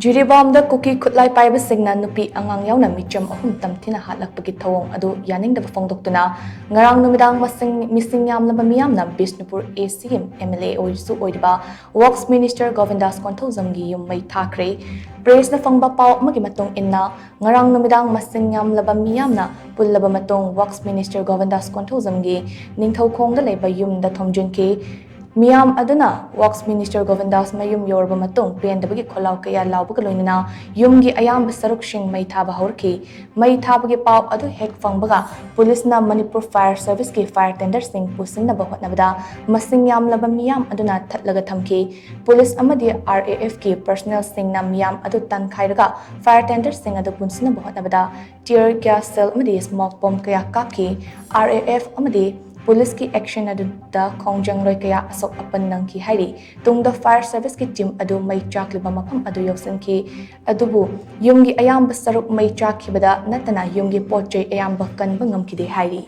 Jiribam da Kuki khutlai paiba singna nupi angang yaona meecham tamthina hatlakpagi thouong adu yaningdaba phongdoktuna ngarang numidang missing yamlaba Meeyamna Bishnupur AC MLA oiriba Works Minister Govindas Konthoujam gi Mei Thakhre praise na fangba pau amagi matung inna ngarang numidang yamlaba Meeyamna pullaba matung Works Minister Govindas Konthoujam gi ningthaukhongda leiba yumda thomjunki Meeyam aduna Works Minister Govindas mayum yorba matung pendabagi kholau kaya laubaga loinina yumgi ayam saruk shing Mei Thakhre haurki Mei Thakhre pau adu hek fangbaga police na Manipur fire service ki fire tender sing pusinna bahot nabada masing yamlaba Meeyam aduna thatlaga thamki police amadi RAF ki personnel sing na Meeyam adu tan khairaga fire tender sing adu pusinna bahot nabada tear gas cell amadi smoke bomb kaya kaki RAF amadi police ki action adu da khongjang roi kaya asok apan nang ki hairi tungda fire service ki team adu mai chakliba mafam adu yoksan ki adubu yumgi ayam saruk mai chakhibada natana yumgi pochai ayam bakkan bangam ki de hairi